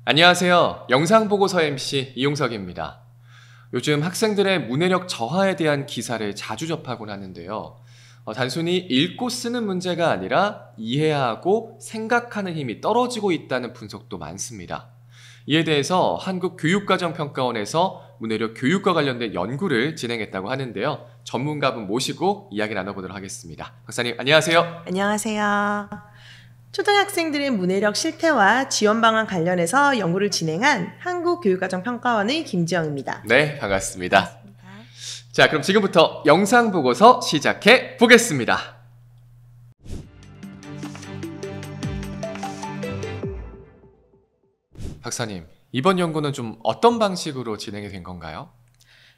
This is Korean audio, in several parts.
안녕하세요. 영상보고서 MC 이용석입니다. 요즘 학생들의 문해력 저하에 대한 기사를 자주 접하곤 하는데요. 단순히 읽고 쓰는 문제가 아니라 이해하고 생각하는 힘이 떨어지고 있다는 분석도 많습니다. 이에 대해서 한국교육과정평가원에서 문해력 교육과 관련된 연구를 진행했다고 하는데요. 전문가분 모시고 이야기 나눠보도록 하겠습니다. 박사님, 안녕하세요. 안녕하세요. 초등학생들의 문해력 실태와 지원 방안 관련해서 연구를 진행한 한국교육과정평가원의 김지영입니다. 네, 반갑습니다. 자, 그럼 지금부터 영상 보고서 시작해 보겠습니다. 박사님, 이번 연구는 좀 어떤 방식으로 진행이 된 건가요?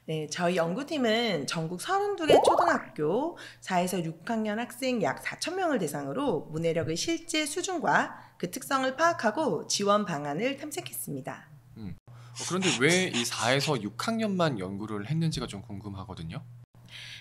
네, 저희 연구팀은 전국 32개 초등학교 4에서 6학년 학생 약 4,000명을 대상으로 문해력의 실제 수준과 그 특성을 파악하고 지원 방안을 탐색했습니다. 그런데 왜 이 4에서 6학년만 연구를 했는지가 좀 궁금하거든요.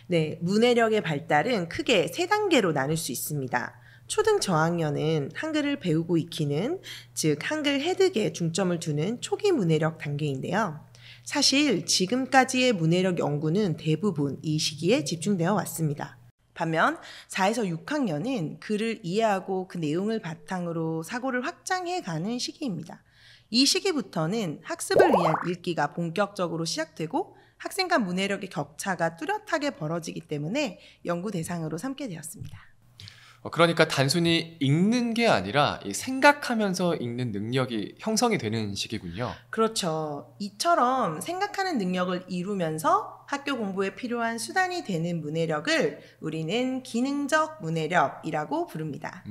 네, 문해력의 발달은 크게 3단계로 나눌 수 있습니다. 초등 저학년은 한글을 배우고 익히는, 즉 한글 해득에 중점을 두는 초기 문해력 단계인데요. 사실 지금까지의 문해력 연구는 대부분 이 시기에 집중되어 왔습니다. 반면 4에서 6학년은 글을 이해하고 그 내용을 바탕으로 사고를 확장해가는 시기입니다. 이 시기부터는 학습을 위한 읽기가 본격적으로 시작되고 학생 간 문해력의 격차가 뚜렷하게 벌어지기 때문에 연구 대상으로 삼게 되었습니다. 그러니까 단순히 읽는 게 아니라 이 생각하면서 읽는 능력이 형성이 되는 시기군요. 그렇죠. 이처럼 생각하는 능력을 이루면서 학교 공부에 필요한 수단이 되는 문해력을 우리는 기능적 문해력이라고 부릅니다.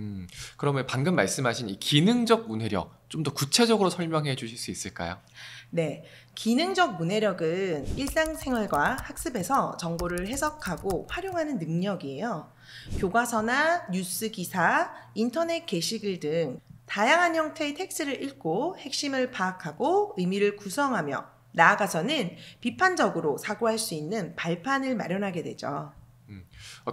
그러면 방금 말씀하신 이 기능적 문해력 좀 더 구체적으로 설명해 주실 수 있을까요? 네, 기능적 문해력은 일상생활과 학습에서 정보를 해석하고 활용하는 능력이에요. 교과서나 뉴스 기사, 인터넷 게시글 등 다양한 형태의 텍스트를 읽고 핵심을 파악하고 의미를 구성하며 나아가서는 비판적으로 사고할 수 있는 발판을 마련하게 되죠.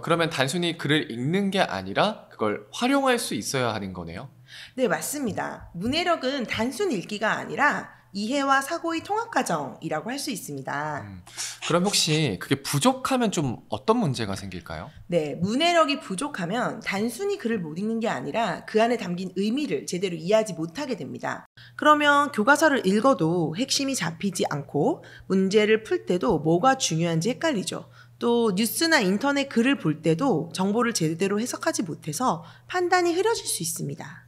그러면 단순히 글을 읽는 게 아니라 그걸 활용할 수 있어야 하는 거네요. 네, 맞습니다. 문해력은 단순 읽기가 아니라 이해와 사고의 통합 과정이라고 할 수 있습니다. 그럼 혹시 그게 부족하면 좀 어떤 문제가 생길까요? 네, 문해력이 부족하면 단순히 글을 못 읽는 게 아니라 그 안에 담긴 의미를 제대로 이해하지 못하게 됩니다. 그러면 교과서를 읽어도 핵심이 잡히지 않고 문제를 풀 때도 뭐가 중요한지 헷갈리죠. 또 뉴스나 인터넷 글을 볼 때도 정보를 제대로 해석하지 못해서 판단이 흐려질 수 있습니다.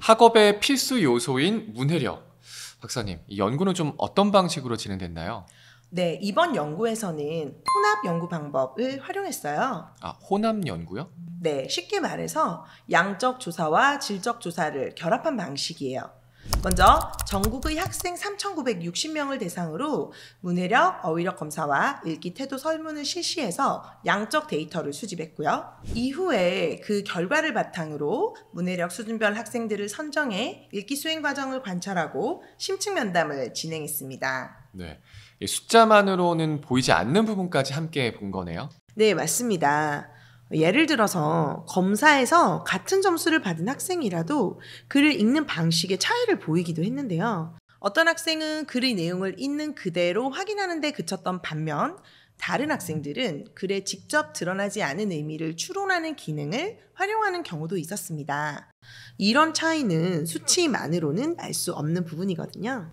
학업의 필수 요소인 문해력. 박사님, 이 연구는 좀 어떤 방식으로 진행됐나요? 네, 이번 연구에서는 혼합 연구 방법을 활용했어요. 혼합 연구요? 네, 쉽게 말해서 양적 조사와 질적 조사를 결합한 방식이에요. 먼저 전국의 학생 3,960명을 대상으로 문해력, 어휘력 검사와 읽기 태도 설문을 실시해서 양적 데이터를 수집했고요. 이후에 그 결과를 바탕으로 문해력 수준별 학생들을 선정해 읽기 수행 과정을 관찰하고 심층 면담을 진행했습니다. 네, 이 숫자만으로는 보이지 않는 부분까지 함께 본 거네요. 네, 맞습니다. 예를 들어서 검사에서 같은 점수를 받은 학생이라도 글을 읽는 방식의 차이를 보이기도 했는데요. 어떤 학생은 글의 내용을 있는 그대로 확인하는 데 그쳤던 반면 다른 학생들은 글에 직접 드러나지 않은 의미를 추론하는 기능을 활용하는 경우도 있었습니다. 이런 차이는 수치만으로는 알 수 없는 부분이거든요.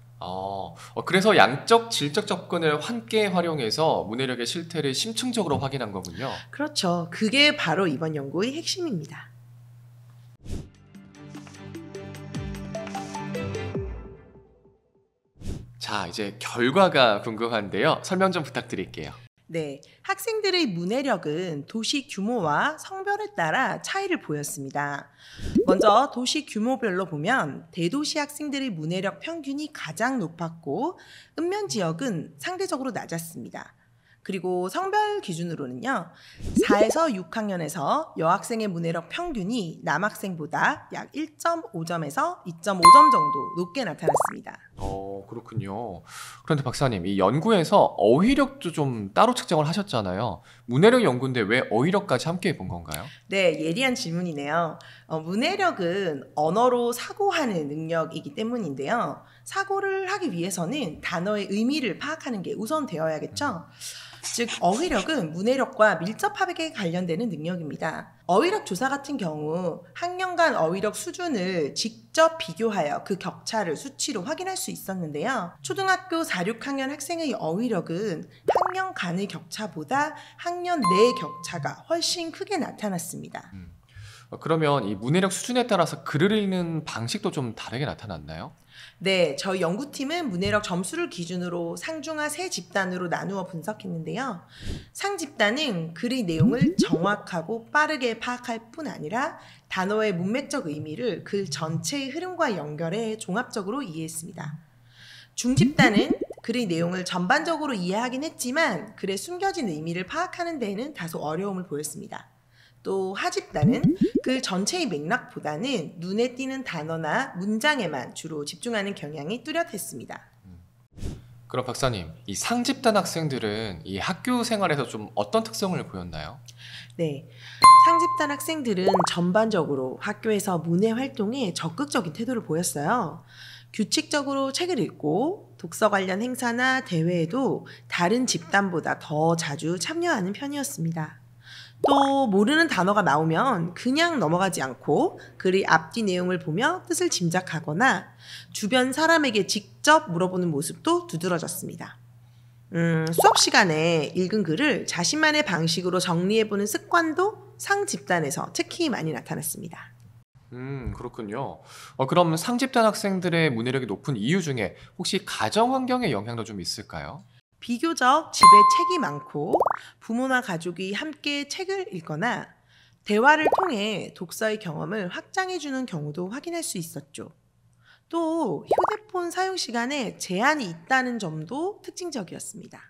그래서 양적, 질적 접근을 함께 활용해서 문해력의 실태를 심층적으로 확인한 거군요. 그렇죠. 그게 바로 이번 연구의 핵심입니다. 자, 이제 결과가 궁금한데요. 설명 좀 부탁드릴게요. 네, 학생들의 문해력은 도시 규모와 성별에 따라 차이를 보였습니다. 먼저 도시 규모별로 보면 대도시 학생들의 문해력 평균이 가장 높았고 읍면 지역은 상대적으로 낮았습니다. 그리고 성별 기준으로는요. 4에서 6학년에서 여학생의 문해력 평균이 남학생보다 약 1.5점에서 2.5점 정도 높게 나타났습니다. 그렇군요. 그런데 박사님, 이 연구에서 어휘력도 좀 따로 측정을 하셨잖아요. 문해력 연구인데 왜 어휘력까지 함께 본 건가요? 네, 예리한 질문이네요. 문해력은 언어로 사고하는 능력이기 때문인데요. 사고를 하기 위해서는 단어의 의미를 파악하는 게 우선 되어야겠죠. 즉 어휘력은 문해력과 밀접하게 관련되는 능력입니다. 어휘력 조사 같은 경우 학년 간 어휘력 수준을 직접 비교하여 그 격차를 수치로 확인할 수 있었는데요. 초등학교 4, 6학년 학생의 어휘력은 학년 간의 격차보다 학년 내의 격차가 훨씬 크게 나타났습니다. 그러면 이 문해력 수준에 따라서 글을 읽는 방식도 좀 다르게 나타났나요? 네, 저희 연구팀은 문해력 점수를 기준으로 상중하 3집단으로 나누어 분석했는데요. 상집단은 글의 내용을 정확하고 빠르게 파악할 뿐 아니라 단어의 문맥적 의미를 글 전체의 흐름과 연결해 종합적으로 이해했습니다. 중집단은 글의 내용을 전반적으로 이해하긴 했지만 글에 숨겨진 의미를 파악하는 데에는 다소 어려움을 보였습니다. 또 하집단은 글 전체의 맥락보다는 눈에 띄는 단어나 문장에만 주로 집중하는 경향이 뚜렷했습니다. 그럼 박사님, 이 상집단 학생들은 이 학교 생활에서 좀 어떤 특성을 보였나요? 네, 상집단 학생들은 전반적으로 학교에서 문해 활동에 적극적인 태도를 보였어요. 규칙적으로 책을 읽고 독서 관련 행사나 대회에도 다른 집단보다 더 자주 참여하는 편이었습니다. 또 모르는 단어가 나오면 그냥 넘어가지 않고 글의 앞뒤 내용을 보며 뜻을 짐작하거나 주변 사람에게 직접 물어보는 모습도 두드러졌습니다. 수업 시간에 읽은 글을 자신만의 방식으로 정리해보는 습관도 상 집단에서 특히 많이 나타났습니다. 그렇군요. 그럼 상집단 학생들의 문해력이 높은 이유 중에 혹시 가정 환경의 영향도 좀 있을까요? 비교적 집에 책이 많고 부모나 가족이 함께 책을 읽거나 대화를 통해 독서의 경험을 확장해주는 경우도 확인할 수 있었죠. 또 휴대폰 사용 시간에 제한이 있다는 점도 특징적이었습니다.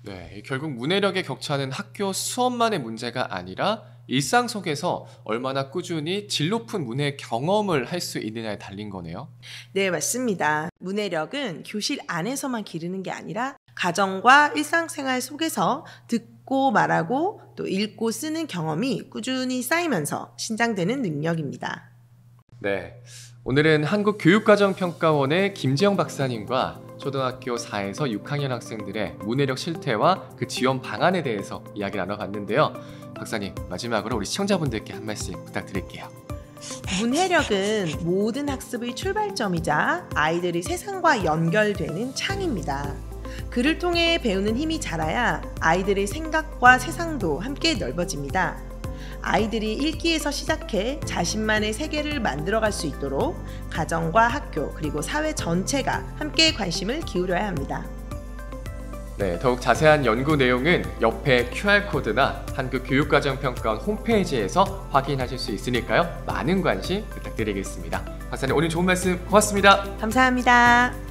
네, 결국 문해력의 격차는 학교 수업만의 문제가 아니라 일상 속에서 얼마나 꾸준히 질 높은 문해 경험을 할 수 있느냐에 달린 거네요. 네, 맞습니다. 문해력은 교실 안에서만 기르는 게 아니라 가정과 일상생활 속에서 듣고 말하고 또 읽고 쓰는 경험이 꾸준히 쌓이면서 신장되는 능력입니다. 네, 오늘은 한국교육과정평가원의 김지영 박사님과 초등학교 4에서 6학년 학생들의 문해력 실태와 그 지원 방안에 대해서 이야기 나눠봤는데요. 박사님, 마지막으로 우리 시청자분들께 한 말씀 부탁드릴게요. 문해력은 모든 학습의 출발점이자 아이들이 세상과 연결되는 창입니다. 글을 통해 배우는 힘이 자라야 아이들의 생각과 세상도 함께 넓어집니다. 아이들이 읽기에서 시작해 자신만의 세계를 만들어갈 수 있도록 가정과 학교 그리고 사회 전체가 함께 관심을 기울여야 합니다. 네, 더욱 자세한 연구 내용은 옆에 QR코드나 한국교육과정평가원 홈페이지에서 확인하실 수 있으니까요. 많은 관심 부탁드리겠습니다. 박사님, 오늘 좋은 말씀 고맙습니다. 감사합니다.